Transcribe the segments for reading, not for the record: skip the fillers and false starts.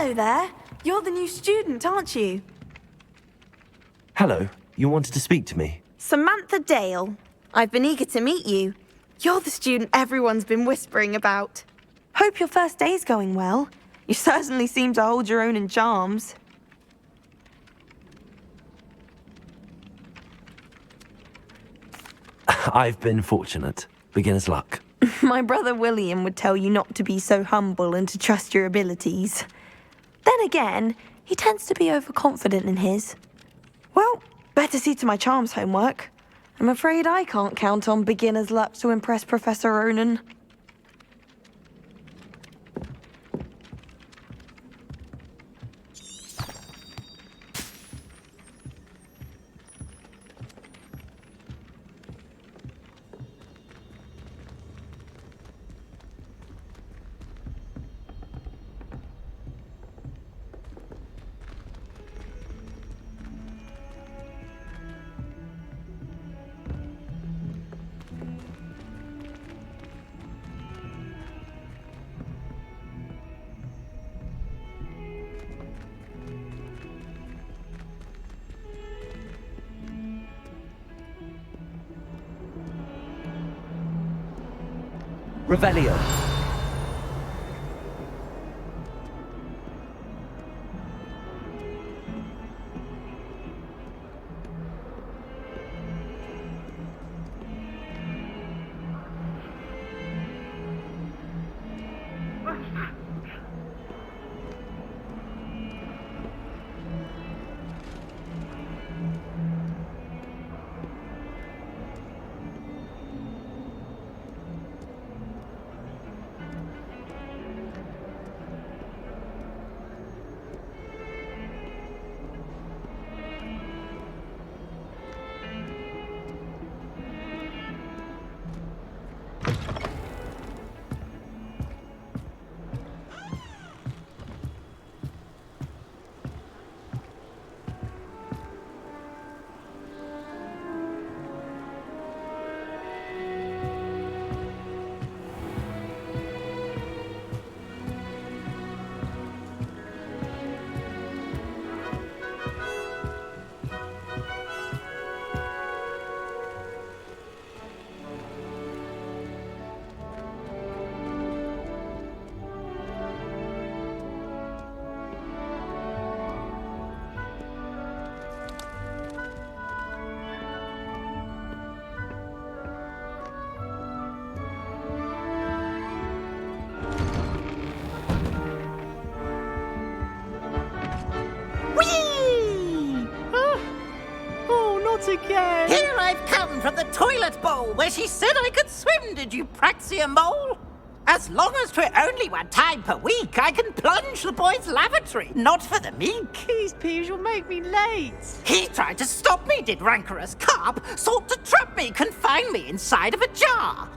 Hello there. You're the new student, aren't you? Hello. You wanted to speak to me? Samantha Dale. I've been eager to meet you. You're the student everyone's been whispering about. Hope your first day's going well. You certainly seem to hold your own in charms. I've been fortunate. Beginner's luck. My brother William would tell you not to be so humble and to trust your abilities. Then again, he tends to be overconfident in his. Well, better see to my charms homework. I'm afraid I can't count on beginner's luck to impress Professor Ronan. Revelio. Again. Here I've come from the toilet bowl where she said I could swim, did you praxia mole? As long as 'twere only one time per week, I can plunge the boy's lavatory, not for the meek. These peeves will make me late. He tried to stop me, did rancorous carp, sought to trap me, confine me inside of a jar.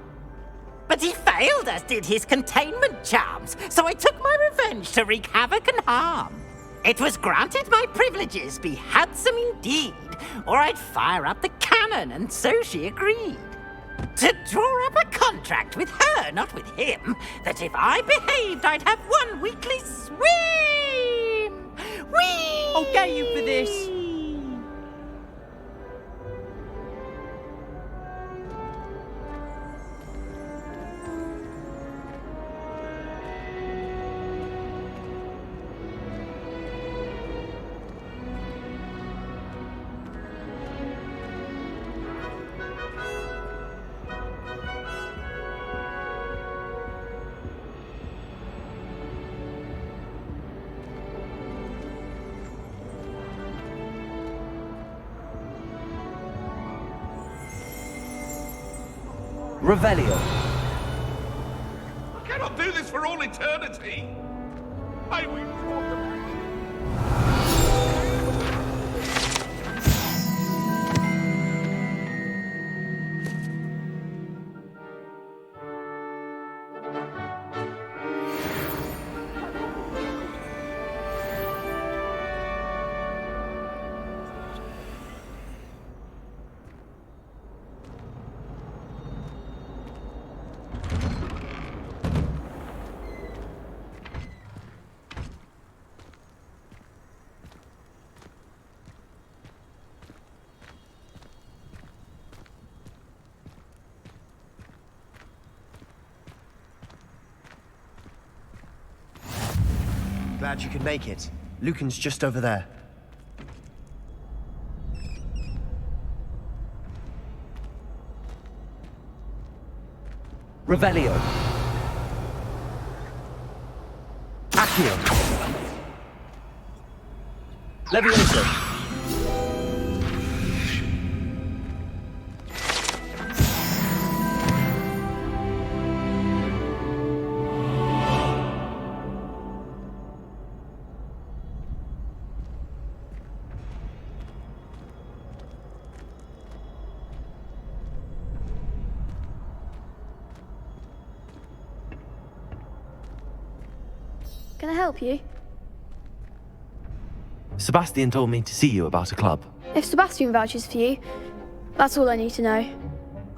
But he failed, as did his containment charms, so I took my revenge to wreak havoc and harm. It was granted my privileges be handsome indeed, or I'd fire up the cannon, and so she agreed. To draw up a contract with her, not with him, that if I behaved, I'd have one weekly swim! Whee! I'll get you for this. Revelio. I cannot do this for all eternity. I withdraw the... glad you could make it. Lucan's just over there. Revelio. Accio. Levioso. Can I help you? Sebastian told me to see you about a club. If Sebastian vouches for you, that's all I need to know.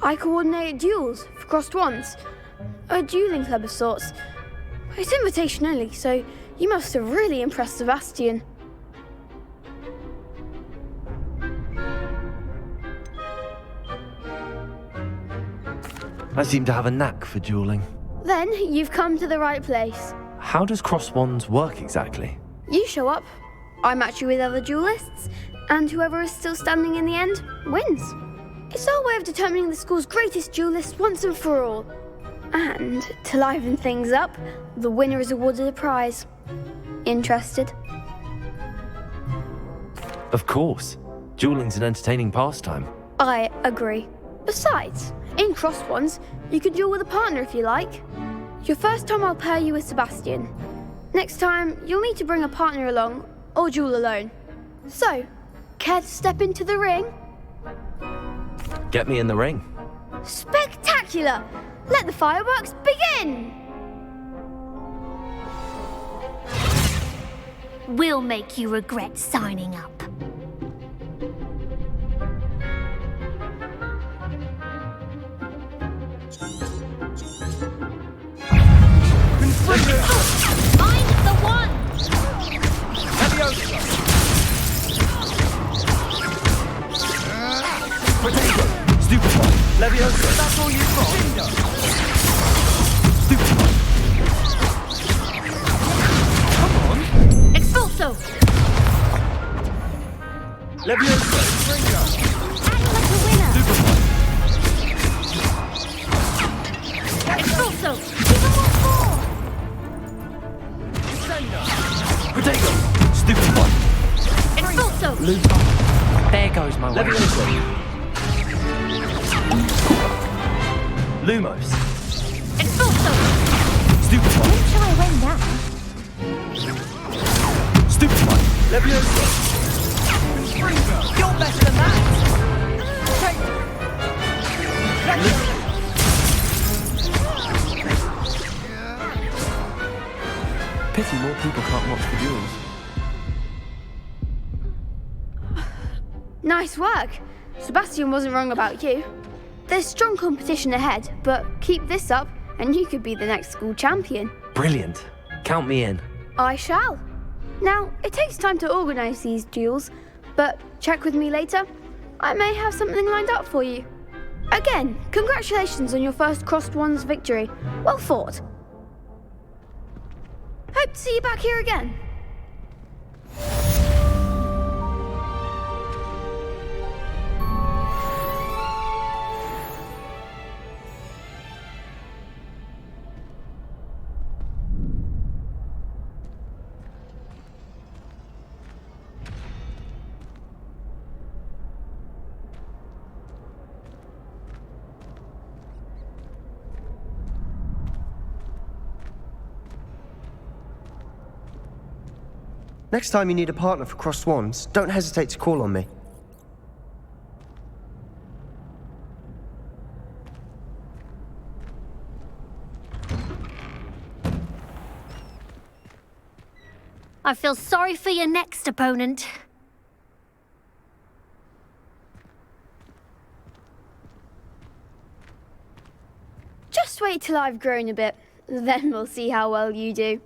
I coordinate duels for crossed wands. A dueling club of sorts. It's invitation only, so you must have really impressed Sebastian. I seem to have a knack for dueling. Then you've come to the right place. How does cross wands work exactly? You show up, I match you with other duelists, and whoever is still standing in the end wins. It's our way of determining the school's greatest duelist once and for all. And to liven things up, the winner is awarded a prize. Interested? Of course. Dueling's an entertaining pastime. I agree. Besides, in crossed ones, you can duel with a partner if you like. Your first time I'll pair you with Sebastian. Next time, you'll need to bring a partner along, or duel alone. So, care to step into the ring? Get me in the ring. Spectacular! Let the fireworks begin! We'll make you regret signing up. Find the one! Levioso! Potato! Stupefy! Levioso! That's all you've got? Stupefy! Come on! Expulso! Levioso! Act like a winner! Stupefy! Expulso! Give him what for! Potato! Stupefy! Expulso! There goes my way. Levioso! Lumos! Expulso! Stupefy! Shall I win that? Stupefy! Levioso! You're better than that. Pity more people can't watch the duels. Nice work. Sebastian wasn't wrong about you. There's strong competition ahead, but keep this up and you could be the next school champion. Brilliant. Count me in. I shall. Now, it takes time to organise these duels, but check with me later. I may have something lined up for you. Again, congratulations on your first crossed wands victory. Well fought. Hope to see you back here again. Next time you need a partner for crossed wands, don't hesitate to call on me. I feel sorry for your next opponent. Just wait till I've grown a bit, then we'll see how well you do.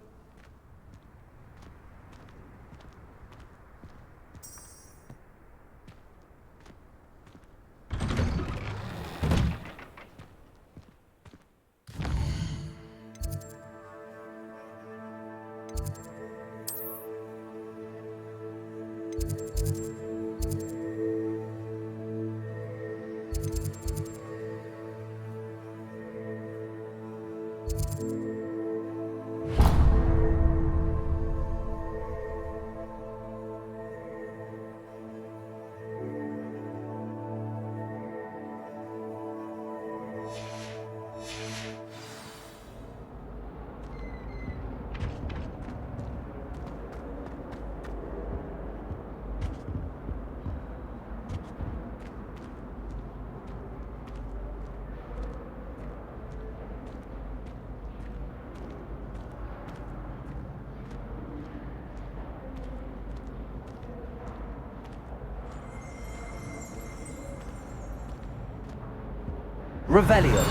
Revelio.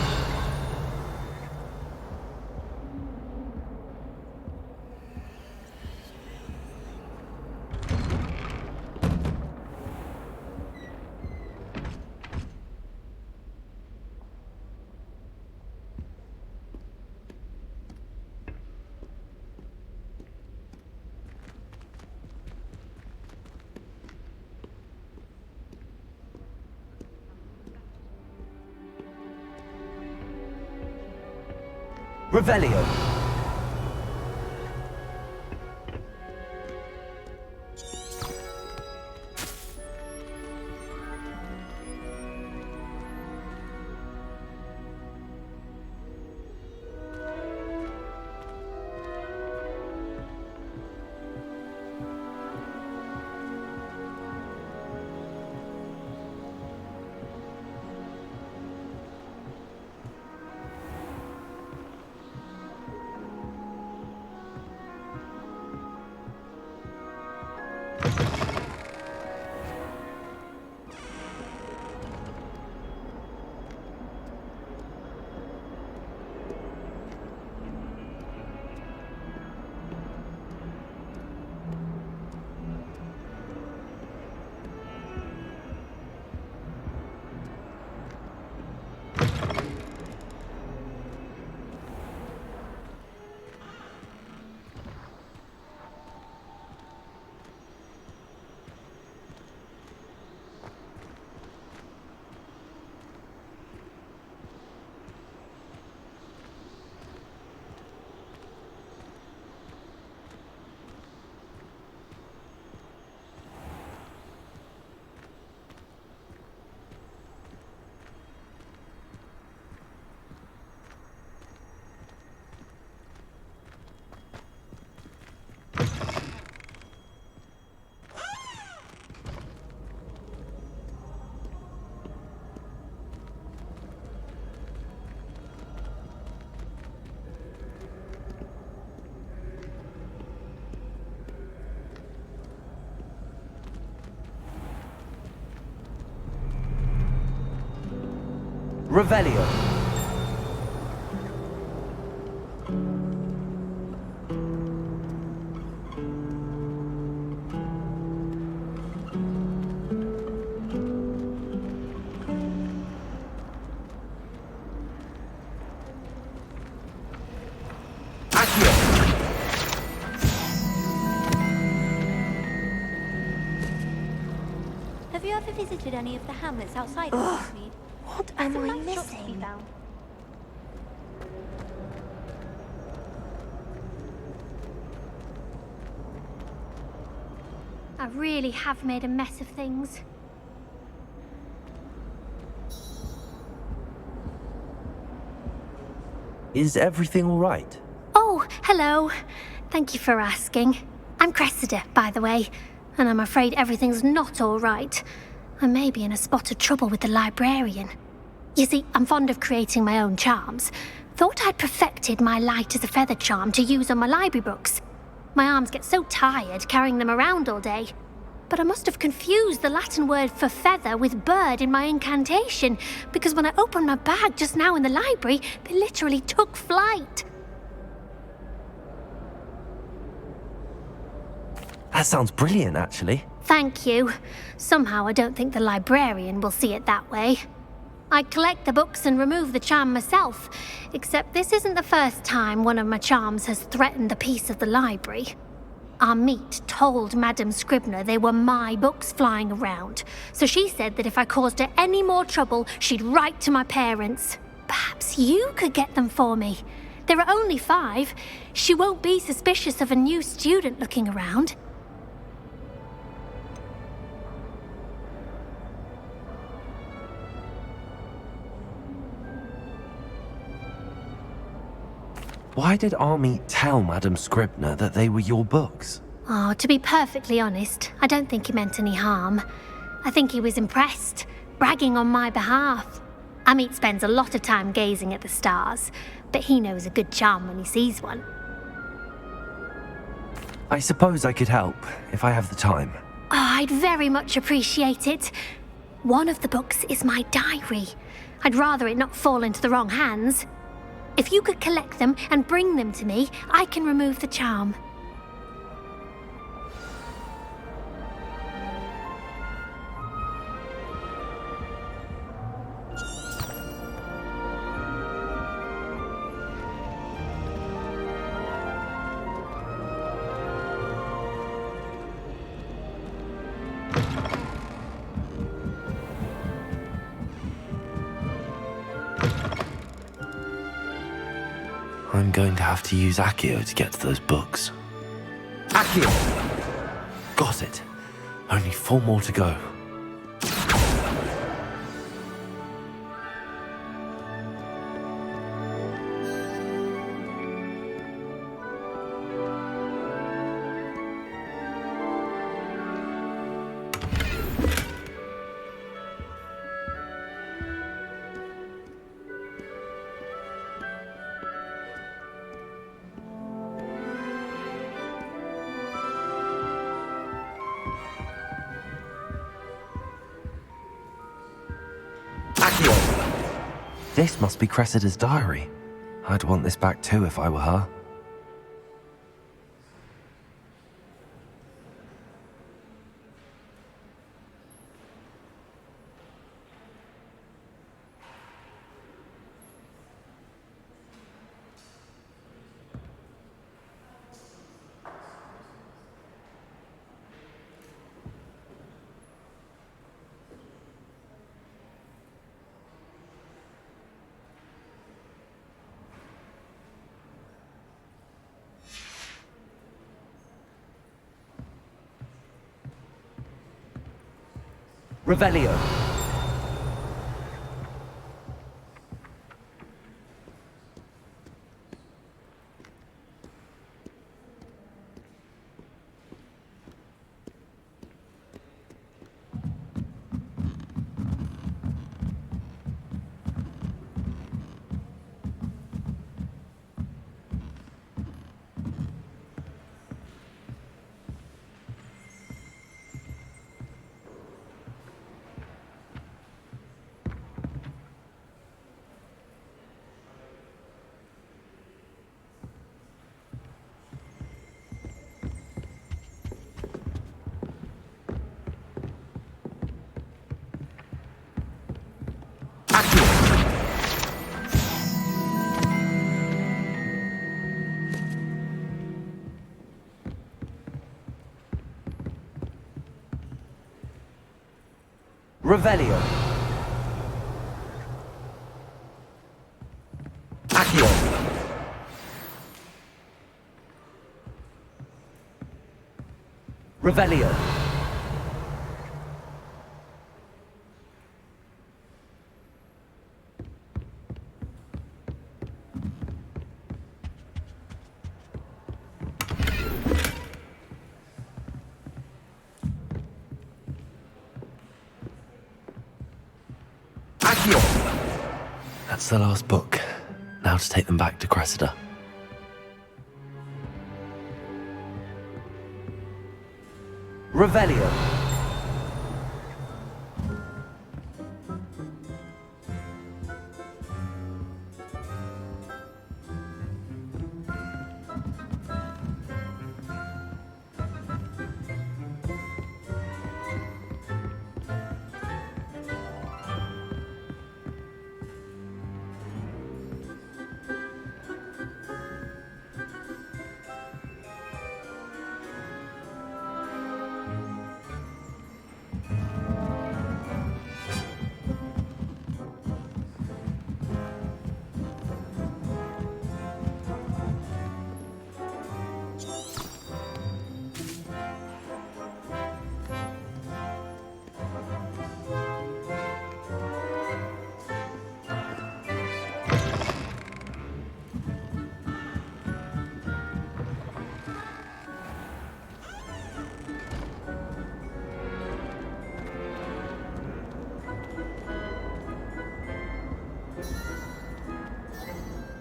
Revelio. Revelio. Accio. Have you ever visited any of the hamlets outside of Hogsmeade? What am I missing? I really have made a mess of things. Is everything all right? Oh, hello. Thank you for asking. I'm Cressida, by the way, and I'm afraid everything's not all right. I may be in a spot of trouble with the librarian. You see, I'm fond of creating my own charms. Thought I'd perfected my light as a feather charm to use on my library books. My arms get so tired carrying them around all day. But I must have confused the Latin word for feather with bird in my incantation, because when I opened my bag just now in the library, they literally took flight. That sounds brilliant, actually. Thank you. Somehow I don't think the librarian will see it that way. I collect the books and remove the charm myself, except this isn't the first time one of my charms has threatened the peace of the library. Our meet told Madame Scribner they were my books flying around, so she said that if I caused her any more trouble, she'd write to my parents. Perhaps you could get them for me. There are only 5. She won't be suspicious of a new student looking around. Why did Army tell Madame Scribner that they were your books? Oh, to be perfectly honest, I don't think he meant any harm. I think he was impressed, bragging on my behalf. Amit spends a lot of time gazing at the stars, but he knows a good charm when he sees one. I suppose I could help, if I have the time. Oh, I'd very much appreciate it. One of the books is my diary. I'd rather it not fall into the wrong hands. If you could collect them and bring them to me, I can remove the charm. I'm going to have to use Accio to get to those books. Accio! Got it. Only 4 more to go. This must be Cressida's diary. I'd want this back too if I were her. Revelio. Revelio. Accio. Revelio. That's the last book. Now to take them back to Cressida. Revelio.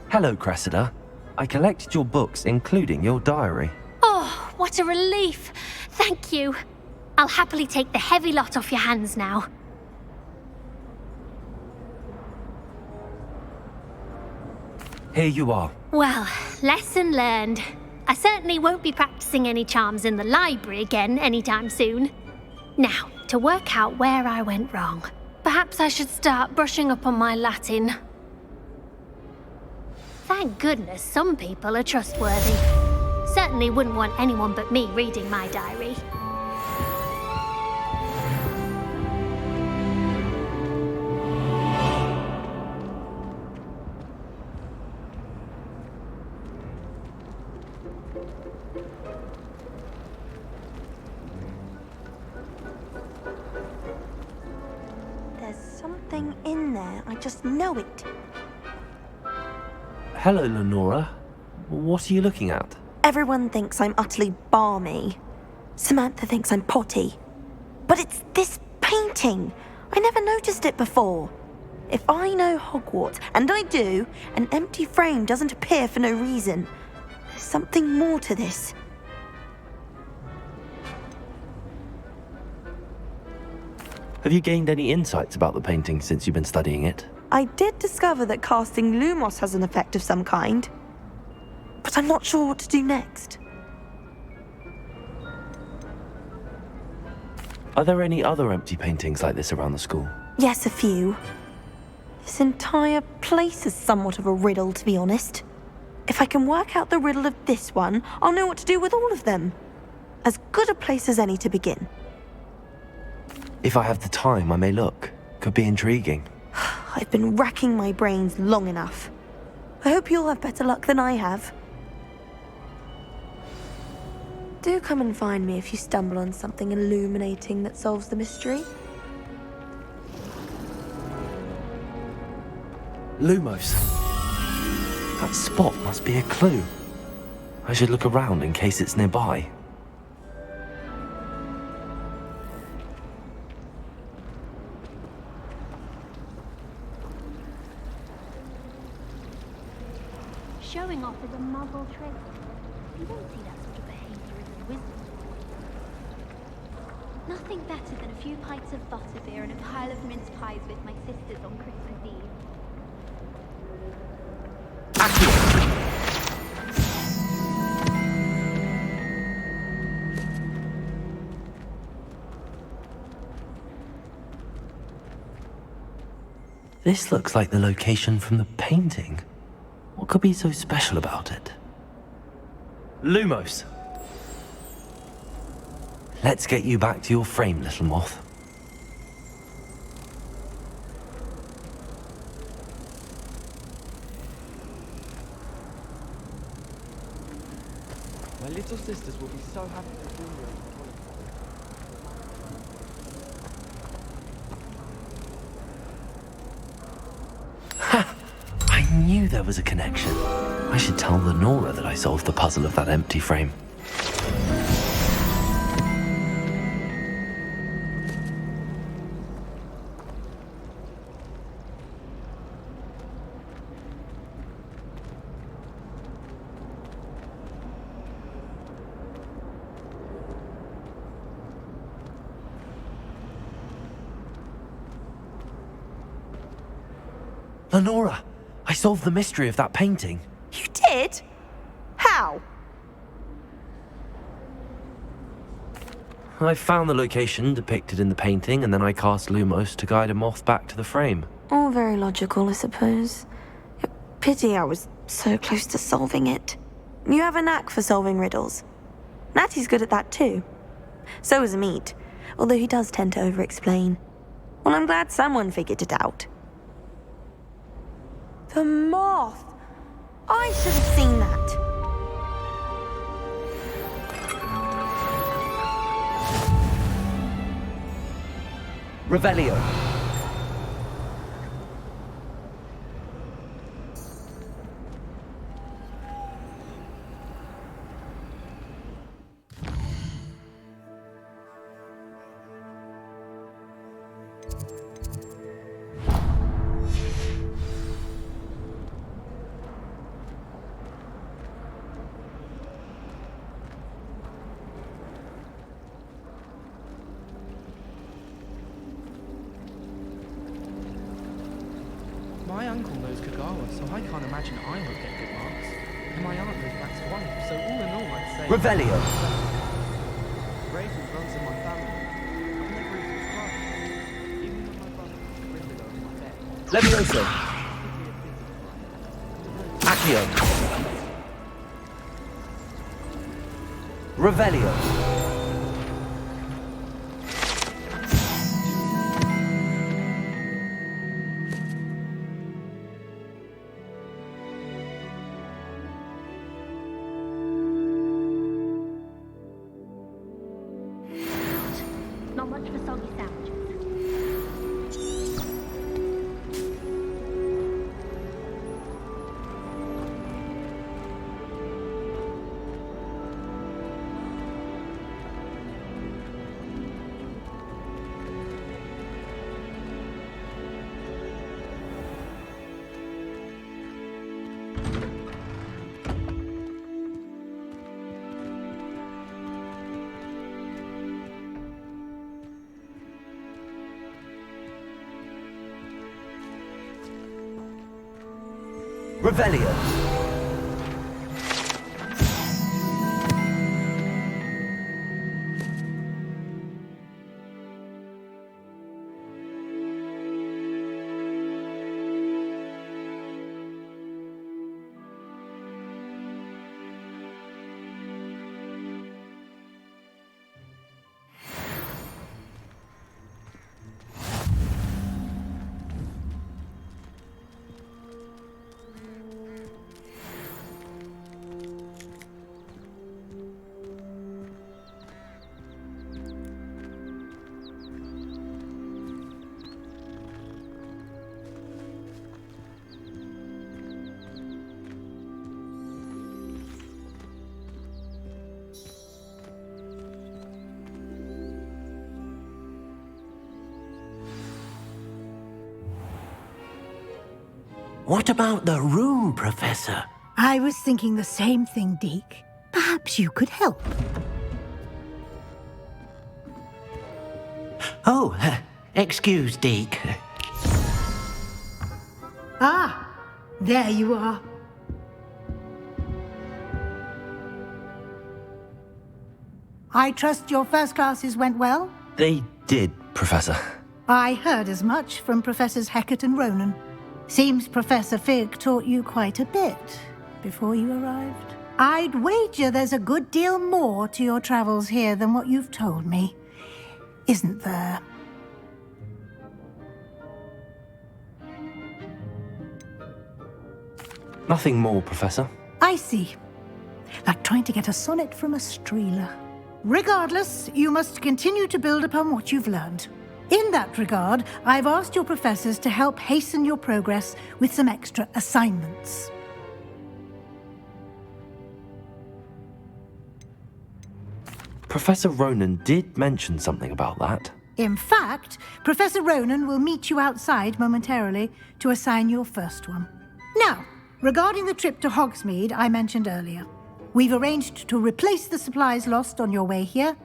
Hello, Cressida. I collected your books, including your diary. Oh, what a relief. Thank you. I'll happily take the heavy lot off your hands now. Here you are. Well, lesson learned. I certainly won't be practicing any charms in the library again anytime soon. Now, to work out where I went wrong. Perhaps I should start brushing up on my Latin. Thank goodness some people are trustworthy. Certainly wouldn't want anyone but me reading my diary. There's something in there. I just know it. Hello, Lenora. What are you looking at? Everyone thinks I'm utterly balmy. Samantha thinks I'm potty. But it's this painting. I never noticed it before. If I know Hogwarts, and I do, an empty frame doesn't appear for no reason. There's something more to this. Have you gained any insights about the painting since you've been studying it? I did discover that casting Lumos has an effect of some kind. But I'm not sure what to do next. Are there any other empty paintings like this around the school? Yes, a few. This entire place is somewhat of a riddle, to be honest. If I can work out the riddle of this one, I'll know what to do with all of them. As good a place as any to begin. If I have the time, I may look. Could be intriguing. I've been racking my brains long enough. I hope you'll have better luck than I have. Do come and find me if you stumble on something illuminating that solves the mystery. Lumos. That spot must be a clue. I should look around in case it's nearby. Showing off is a muggle trait. You don't see that sort of behavior in the wizards. Nothing better than a few pints of butterbeer and a pile of mince pies with my sisters on Christmas Eve. This looks like the location from the painting. What could be so special about it? Lumos! Let's get you back to your frame, little moth. My little sisters will be so happy to join you. I knew there was a connection. I should tell Lenora that I solved the puzzle of that empty frame. Lenora, I solved the mystery of that painting. You did? How? I found the location depicted in the painting, and then I cast Lumos to guide a moth back to the frame. All very logical, I suppose. Pity I was so close to solving it. You have a knack for solving riddles. Natty's good at that too. So is Meat, although he does tend to over-explain. Well, I'm glad someone figured it out. The moth! I should have seen that. Revelio. My uncle knows Kagawa, so I can't imagine I won't get good marks. And my aunt goes back to 1, so all in all, I'd say... Revelio. Bravery runs in my family. I've never even cried. Even when my brother was crippled over my bed. Levioso. Accio. Revelio. Not much for soggy sandwiches. Revelio. What about the room, Professor? I was thinking the same thing, Deke. Perhaps you could help. Oh, excuse, Deke. Ah, there you are. I trust your first classes went well? They did, Professor. I heard as much from Professors Hecat and Ronan. Seems Professor Fig taught you quite a bit before you arrived. I'd wager there's a good deal more to your travels here than what you've told me, isn't there? Nothing more, Professor. I see. Like trying to get a sonnet from a streeler. Regardless, you must continue to build upon what you've learned. In that regard, I've asked your professors to help hasten your progress with some extra assignments. Professor Ronan did mention something about that. In fact, Professor Ronan will meet you outside momentarily to assign your first one. Now, regarding the trip to Hogsmeade I mentioned earlier, we've arranged to replace the supplies lost on your way here,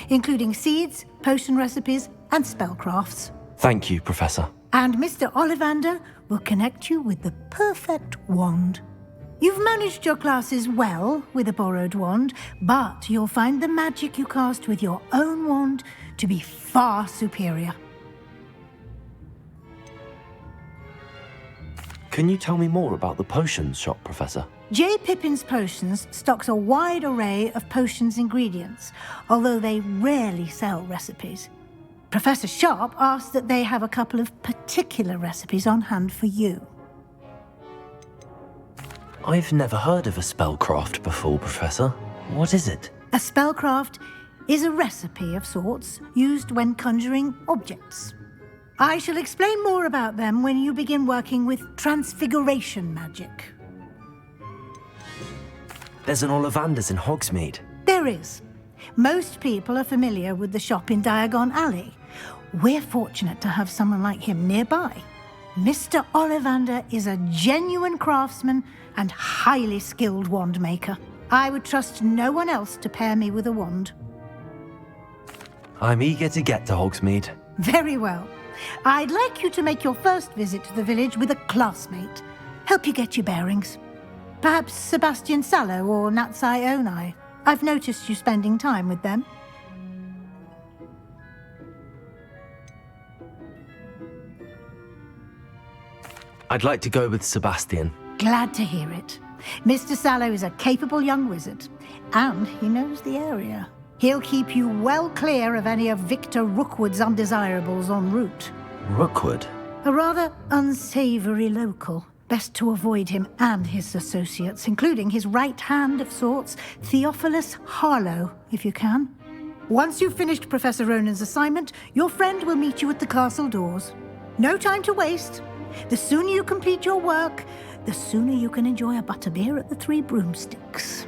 including seeds, potion recipes, and spellcrafts. Thank you, Professor. And Mr. Ollivander will connect you with the perfect wand. You've managed your classes well with a borrowed wand, but you'll find the magic you cast with your own wand to be far superior. Can you tell me more about the potions shop, Professor? J. Pippin's Potions stocks a wide array of potions ingredients, although they rarely sell recipes. Professor Sharp asked that they have a couple of particular recipes on hand for you. I've never heard of a spellcraft before, Professor. What is it? A spellcraft is a recipe of sorts used when conjuring objects. I shall explain more about them when you begin working with transfiguration magic. There's an Ollivander's in Hogsmeade. There is. Most people are familiar with the shop in Diagon Alley. We're fortunate to have someone like him nearby. Mr. Ollivander is a genuine craftsman and highly skilled wand maker. I would trust no one else to pair me with a wand. I'm eager to get to Hogsmeade. Very well. I'd like you to make your first visit to the village with a classmate. Help you get your bearings. Perhaps Sebastian Sallow or Natsai Onai. I've noticed you spending time with them. I'd like to go with Sebastian. Glad to hear it. Mr. Sallow is a capable young wizard, and he knows the area. He'll keep you well clear of any of Victor Rookwood's undesirables en route. Rookwood? A rather unsavory local. Best to avoid him and his associates, including his right hand of sorts, Theophilus Harlow, if you can. Once you've finished Professor Ronan's assignment, your friend will meet you at the castle doors. No time to waste. The sooner you complete your work, the sooner you can enjoy a butterbeer at the Three Broomsticks.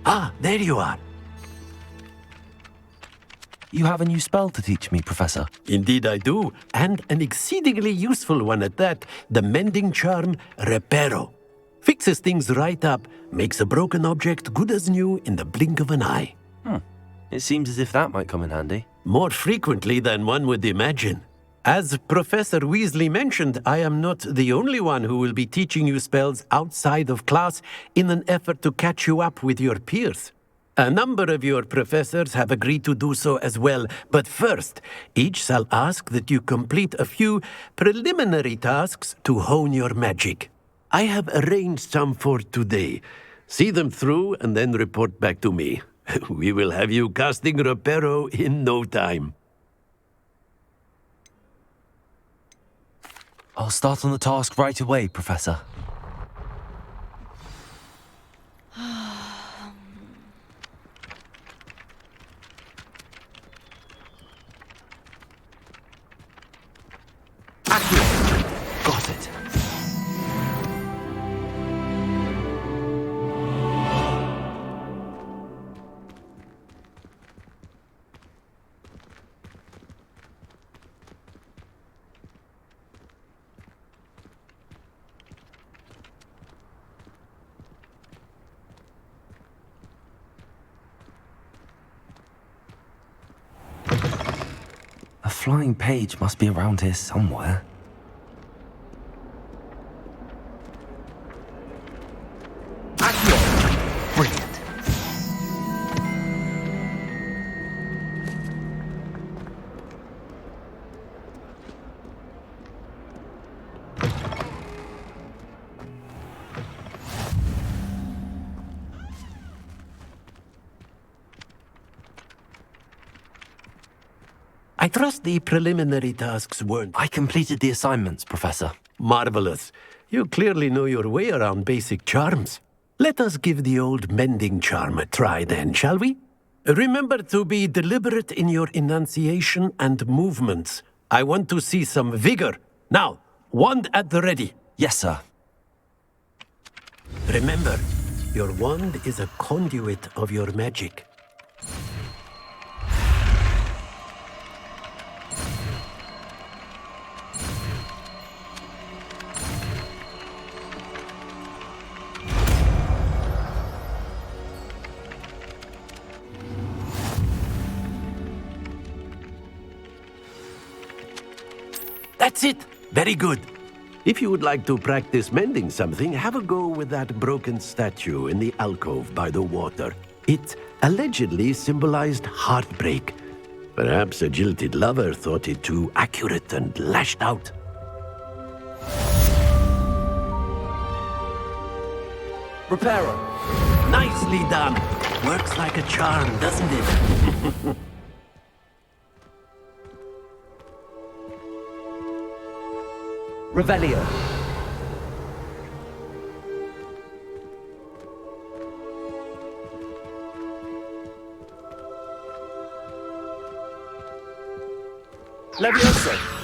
Ah, there you are. You have a new spell to teach me, Professor. Indeed I do, and an exceedingly useful one at that. The mending charm, Reparo. Fixes things right up, makes a broken object good as new in the blink of an eye. It seems as if that might come in handy. More frequently than one would imagine. As Professor Weasley mentioned, I am not the only one who will be teaching you spells outside of class in an effort to catch you up with your peers. A number of your professors have agreed to do so as well, but first, each shall ask that you complete a few preliminary tasks to hone your magic. I have arranged some for today. See them through and then report back to me. We will have you casting Reparo in no time. I'll start on the task right away, Professor. Got it. A flying page must be around here somewhere. Brilliant. I trust the preliminary tasks weren't... I completed the assignments, Professor. Marvelous. You clearly know your way around basic charms. Let us give the old mending charm a try then, shall we? Remember to be deliberate in your enunciation and movements. I want to see some vigor. Now, wand at the ready. Yes, sir. Remember, your wand is a conduit of your magic. That's it! Very good. If you would like to practice mending something, have a go with that broken statue in the alcove by the water. It allegedly symbolized heartbreak. Perhaps a jilted lover thought it too accurate and lashed out. Reparo. Nicely done. Works like a charm, doesn't it? Revelio. Levioso.